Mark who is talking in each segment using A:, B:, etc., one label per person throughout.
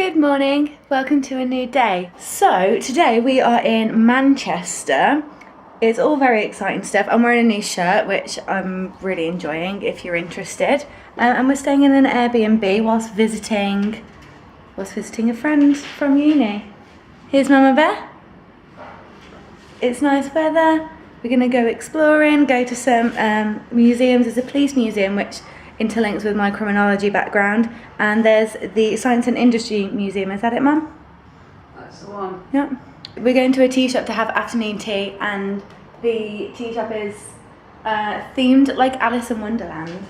A: Good morning, welcome to a new day. So today we are in Manchester. It's all very exciting stuff. I'm wearing a new shirt which I'm really enjoying if you're interested. And we're staying in an Airbnb whilst visiting a friend from uni. Here's Mama Bear. It's nice weather. We're gonna go exploring, go to some museums. There's a police museum which interlinks with my criminology background, and there's the Science and Industry Museum. Is that it, Mum?
B: That's the one.
A: Yeah. We're going to a tea shop to have afternoon tea, and the tea shop is themed like Alice in Wonderland.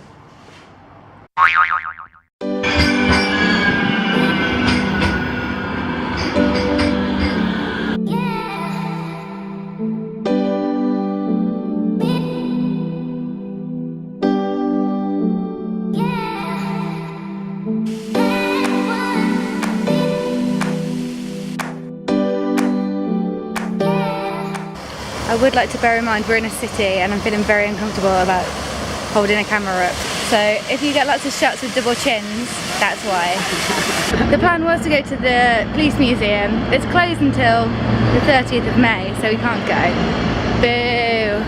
A: I would like to bear in mind we're in a city and I'm feeling very uncomfortable about holding a camera up. So if you get lots of shots with double chins, that's why. The plan was to go to the police museum. It's closed until the 30th of May, so we can't go. Boo!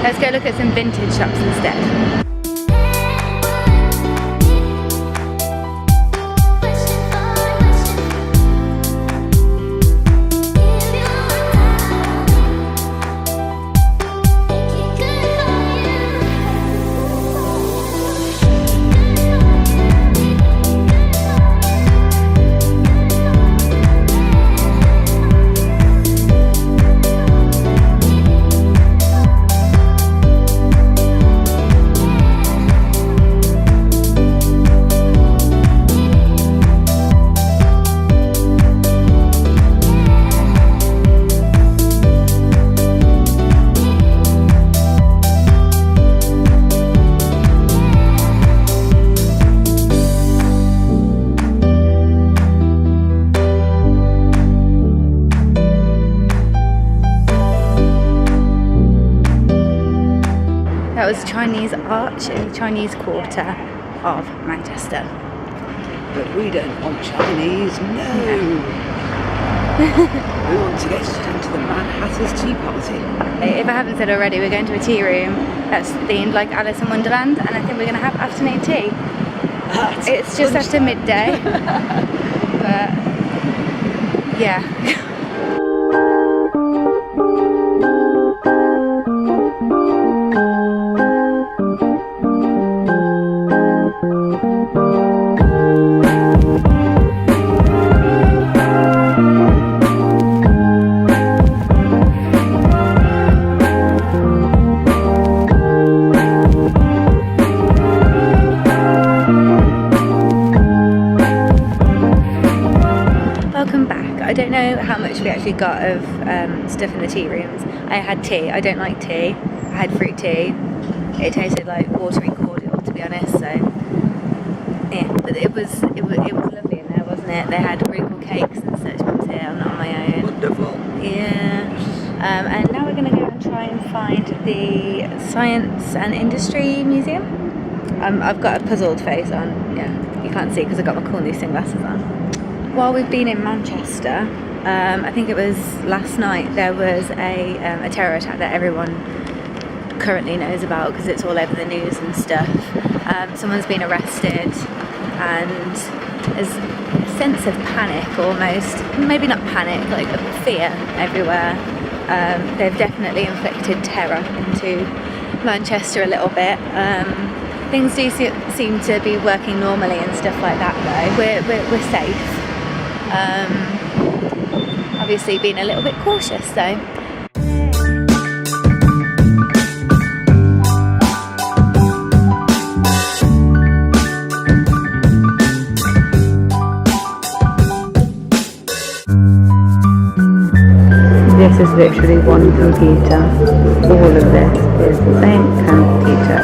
A: Let's go look at some vintage shops instead. That was Chinese Arch in the Chinese quarter of Manchester.
B: But we don't want Chinese, no. We want to get down to the Manhattan's tea party.
A: If I haven't said already, we're going to a tea room that's themed like Alice in Wonderland, and I think we're going to have afternoon tea. It's just after midday, but yeah. Welcome back. I don't know how much we actually got of stuff in the tea rooms. I had tea. I don't like tea. I had fruit tea. It tasted like watery cordial, to be honest. So yeah, but it was lovely in there, wasn't it? They had really cool cakes and such. Mum's here. I'm not on my own.
B: Wonderful.
A: Yeah. And now we're going to go and try and find the Science and Industry Museum. I've got a puzzled face on. Yeah, you can't see because I've got my cool new sunglasses on. While we've been in Manchester, I think it was last night, there was a terror attack that everyone currently knows about because it's all over the news and stuff. Someone's been arrested and there's a sense of panic almost, maybe not panic, like fear everywhere. They've definitely inflicted terror into Manchester a little bit. Things do seem to be working normally and stuff like that though. We're safe. Obviously being a little bit cautious though. This is literally one computer. All of this is the same computer.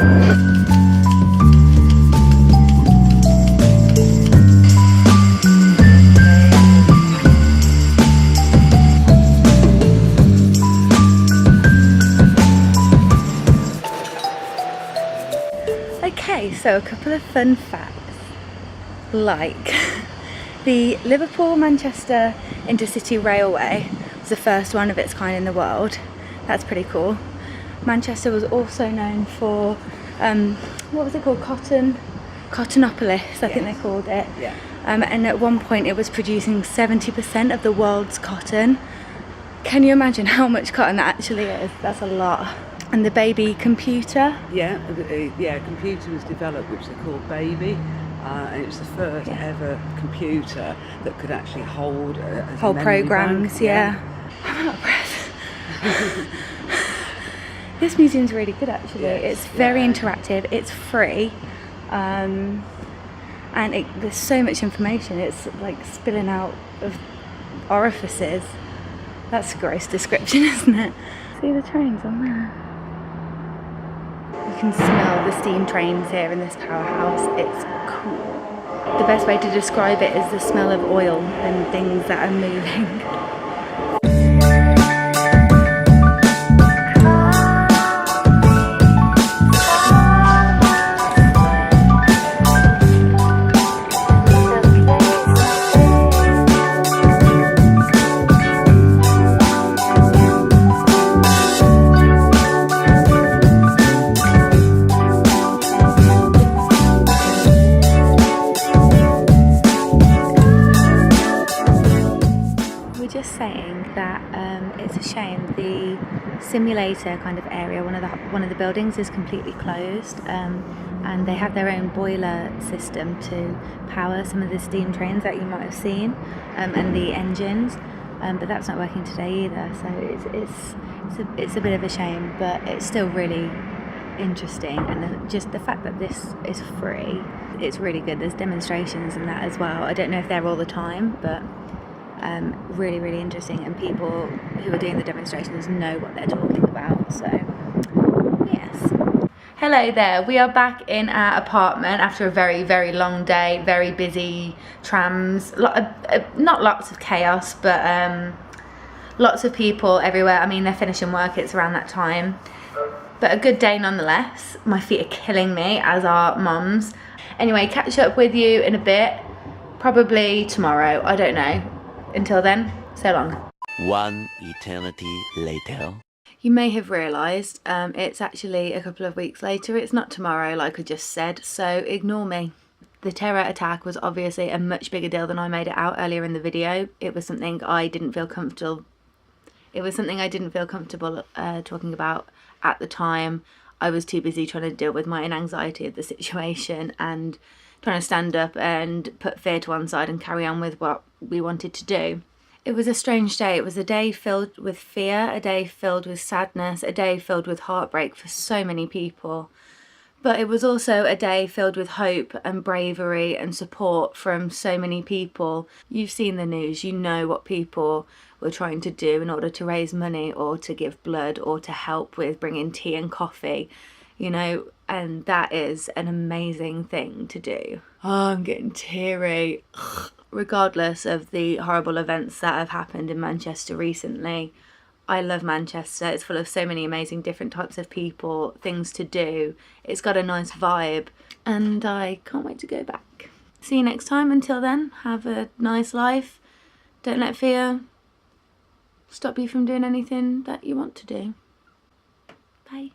A: Okay, so a couple of fun facts. Like, The Liverpool-Manchester Intercity Railway was the first one of its kind in the world. That's pretty cool. Manchester was also known for, what was it called? Cottonopolis, I think they called it.
B: Yeah.
A: And at one point it was producing 70% of the world's cotton. Can you imagine how much cotton that actually is? That's a lot. And the baby computer.
B: Yeah, a computer was developed which they called Baby, and it was the first ever computer that could actually hold
A: whole
B: memory
A: programs.
B: bank.
A: Yeah. I'm out of breath. This museum's really good actually.
B: Yes,
A: It's very interactive. It's free, and there's so much information. It's like spilling out of orifices. That's a gross description, isn't it? See the trains on there? You can smell the steam trains here in this powerhouse. It's cool. The best way to describe it is the smell of oil and things that are moving. It's a shame the simulator kind of area, one of the buildings is completely closed, and they have their own boiler system to power some of the steam trains that you might have seen, and the engines, but that's not working today either. So it's a bit of a shame, but it's still really interesting, and just the fact that this is free, it's really good. There's demonstrations and that as well. I don't know if they're all the time, but really, really interesting, and people who are doing the demonstrations know what they're talking about. So yes. Hello there, we are back in our apartment after a very, very long day, very busy, trams, not lots of chaos, but lots of people everywhere. I mean, they're finishing work, it's around that time, but a good day nonetheless. My feet are killing me, as are Mum's. Anyway, catch up with you in a bit, probably tomorrow, I don't know. Until then, so long.
C: One eternity later.
A: You may have realised it's actually a couple of weeks later. It's not tomorrow like I just said, so ignore me. The terror attack was obviously a much bigger deal than I made it out earlier in the video. It was something I didn't feel comfortable. Talking about at the time. I was too busy trying to deal with my own anxiety of the situation and trying to stand up and put fear to one side and carry on with what we wanted to do. It was a strange day. It was a day filled with fear, a day filled with sadness, a day filled with heartbreak for so many people. But it was also a day filled with hope and bravery and support from so many people. You've seen the news, you know what people were trying to do in order to raise money or to give blood or to help with bringing tea and coffee, you know, and that is an amazing thing to do. Oh, I'm getting teary. Regardless of the horrible events that have happened in Manchester recently, I love Manchester. It's full of so many amazing different types of people, things to do. It's got a nice vibe and I can't wait to go back. See you next time. Until then, have a nice life. Don't let fear stop you from doing anything that you want to do. Bye.